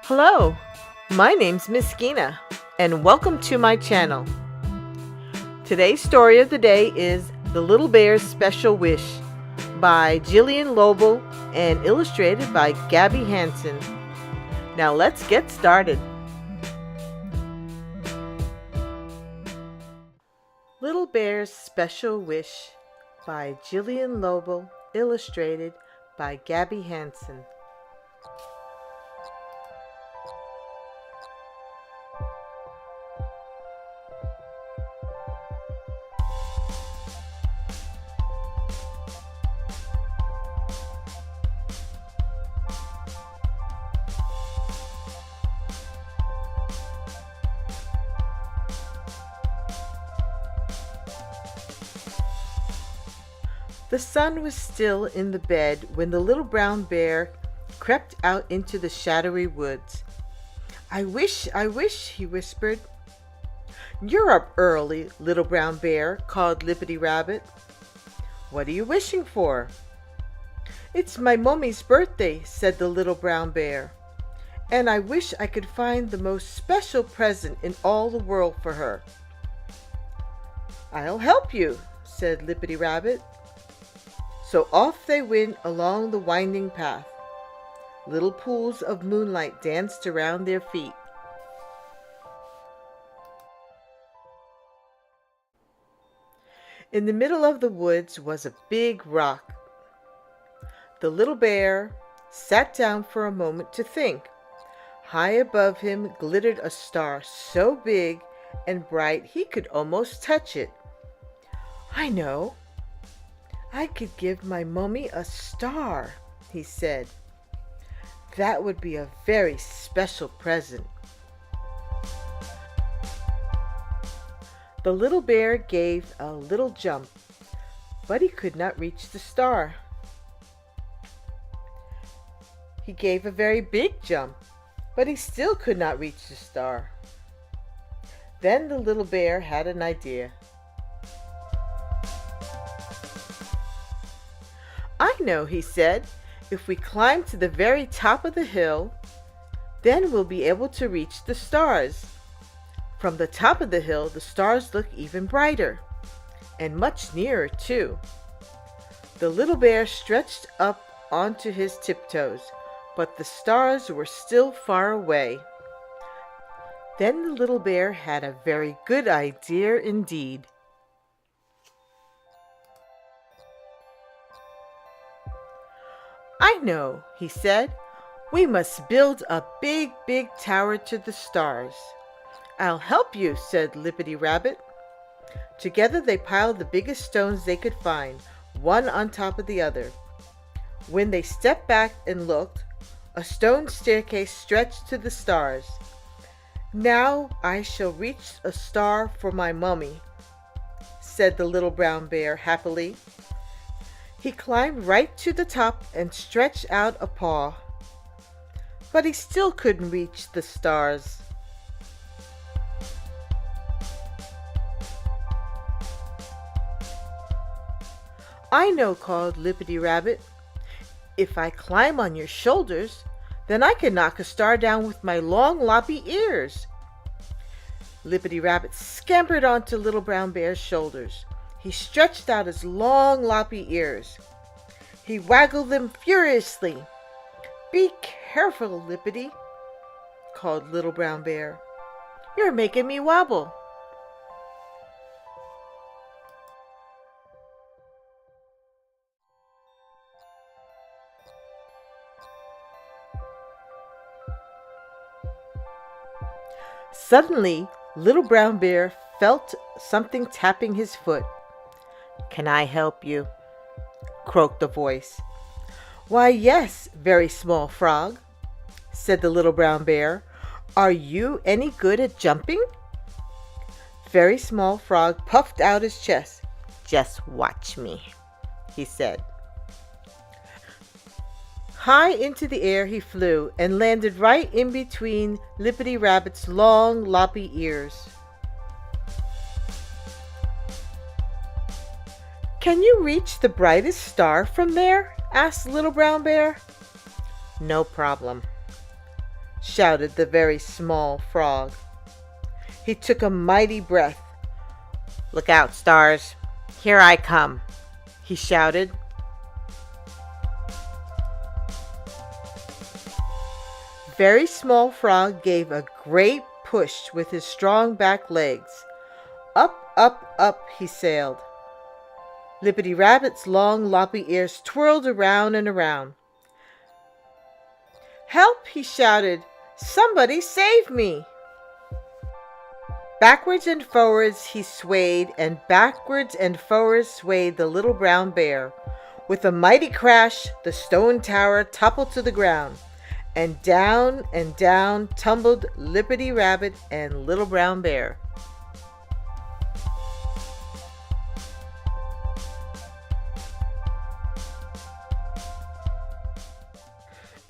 Hello, my name's Miss Gina, and welcome to my channel. Today's story of the day is The Little Bear's Special Wish by Jillian Lobel and illustrated by Gabby Hansen. Now let's get started. Little Bear's Special Wish by Jillian Lobel, illustrated by Gabby Hansen. The sun was still in the bed when the little brown bear crept out into the shadowy woods. I wish, he whispered. You're up early, little brown bear, called Lippity Rabbit. What are you wishing for? It's my mummy's birthday, said the little brown bear, and I wish I could find the most special present in all the world for her. I'll help you, said Lippity Rabbit. So off they went along the winding path. Little pools of moonlight danced around their feet. In the middle of the woods was a big rock. The little bear sat down for a moment to think. High above him glittered a star so big and bright he could almost touch it. I know. I could give my mummy a star, he said. That would be a very special present. The little bear gave a little jump, but he could not reach the star. He gave a very big jump, but he still could not reach the star. Then the little bear had an idea. I know, he said. If we climb to the very top of the hill, then we'll be able to reach the stars. From the top of the hill, the stars look even brighter, and much nearer too. The little bear stretched up onto his tiptoes, but the stars were still far away. Then the little bear had a very good idea indeed. I know, he said. We must build a big, big tower to the stars. I'll help you, said Lippity Rabbit. Together they piled the biggest stones they could find, one on top of the other. When they stepped back and looked, a stone staircase stretched to the stars. Now I shall reach a star for my mummy, said the little brown bear happily. He climbed right to the top and stretched out a paw. But he still couldn't reach the stars. I know, called Lippity Rabbit. If I climb on your shoulders, then I can knock a star down with my long loppy ears. Lippity Rabbit scampered onto Little Brown Bear's shoulders. He stretched out his long loppy ears. He waggled them furiously. Be careful, Lippity, called Little Brown Bear. You're making me wobble. Suddenly, Little Brown Bear felt something tapping his foot. Can I help you? Croaked the voice. Why, yes, very small frog, said the little brown bear. Are you any good at jumping? Very small frog puffed out his chest. Just watch me, he said. High into the air he flew and landed right in between Lippity Rabbit's long, loppy ears. Can you reach the brightest star from there? Asked Little Brown Bear. No problem. shouted the very small frog. He took a mighty breath. "Look out, stars. Here I come," he shouted. Very Small Frog gave a great push with his strong back legs. Up, up, up he sailed. Lippity Rabbit's long loppy ears twirled around and around. "Help!" he shouted. "Somebody save me!" Backwards and forwards he swayed, and backwards and forwards swayed the little brown bear. With a mighty crash, the stone tower toppled to the ground, and down tumbled Lippity Rabbit and Little Brown Bear.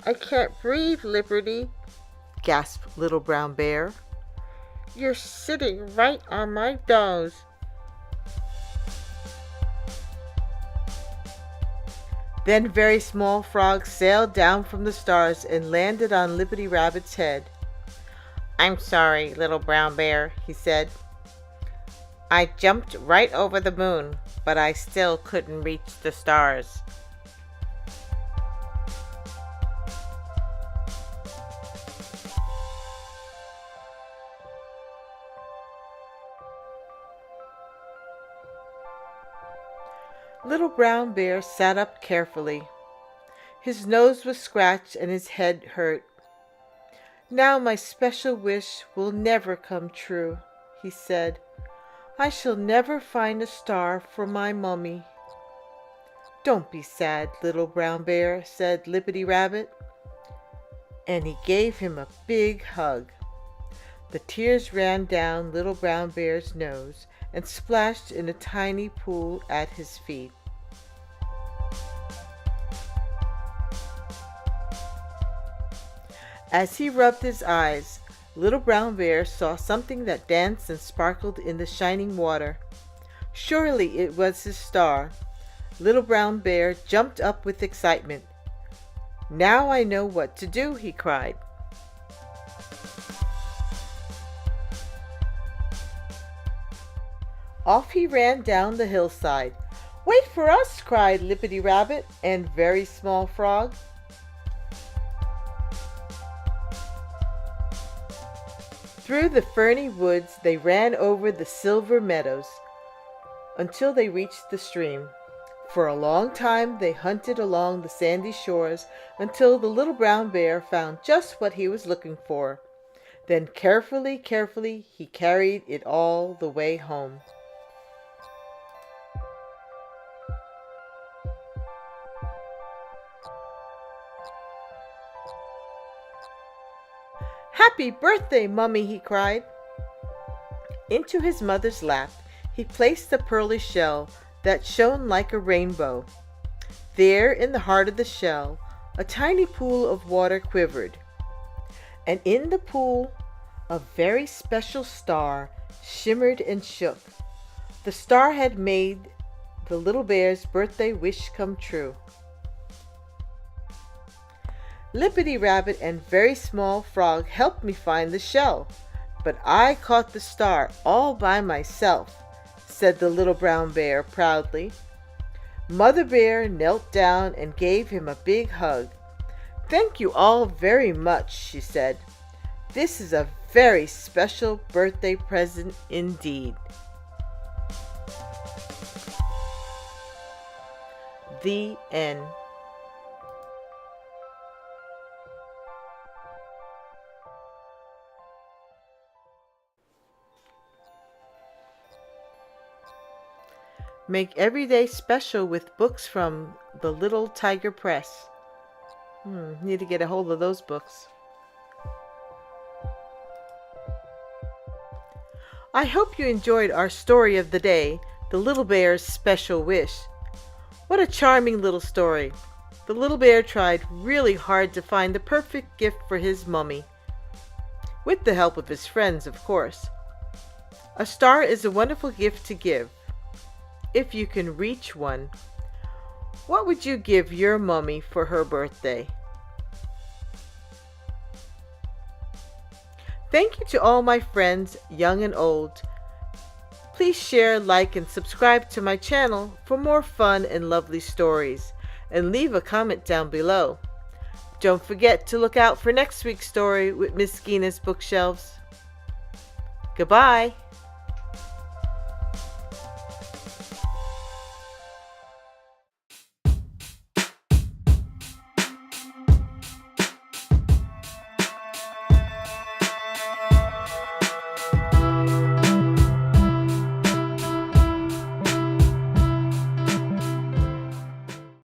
"I can't breathe, Lippity," gasped Little Brown Bear. "You're sitting right on my nose." Then Very Small Frog sailed down from the stars and landed on Lippity Rabbit's head. "I'm sorry, Little Brown Bear," he said. "I jumped right over the moon, but I still couldn't reach the stars." Little Brown Bear sat up carefully. His nose was scratched and his head hurt. "Now my special wish will never come true," he said. "I shall never find a star for my mummy." "Don't be sad, Little Brown Bear," said Lippity Rabbit. And he gave him a big hug. The tears ran down Little Brown Bear's nose and splashed in a tiny pool at his feet. As he rubbed his eyes, Little Brown Bear saw something that danced and sparkled in the shining water. Surely it was his star. Little Brown Bear jumped up with excitement. "Now I know what to do," he cried. Off he ran down the hillside. "Wait for us!" cried Lippity Rabbit and Very Small Frog. Through the ferny woods they ran over the silver meadows until they reached the stream. For a long time they hunted along the sandy shores until the Little Brown Bear found just what he was looking for. Then carefully he carried it all the way home. "Happy birthday, Mummy!" he cried. Into his mother's lap he placed the pearly shell that shone like a rainbow. There in the heart of the shell a tiny pool of water quivered, and in the pool a very special star shimmered and shook. The star had made the little bear's birthday wish come true. Lippity Rabbit and Very Small Frog helped me find the shell, but I caught the star all by myself, said the Little Brown Bear proudly. Mother Bear knelt down and gave him a big hug. "Thank you all very much," she said. "This is a very special birthday present indeed." The end. Make every day special with books from the Little Tiger Press. Need to get a hold of those books. I hope you enjoyed our story of the day, The Little Bear's Special Wish. What a charming little story. The little bear tried really hard to find the perfect gift for his mummy, with the help of his friends, of course. A star is a wonderful gift to give, if you can reach one. What would you give your mummy for her birthday? Thank you to all my friends, young and old. Please share, like, and subscribe to my channel for more fun and lovely stories, and leave a comment down below. Don't forget to look out for next week's story with Miss Gina's Bookshelves. Goodbye.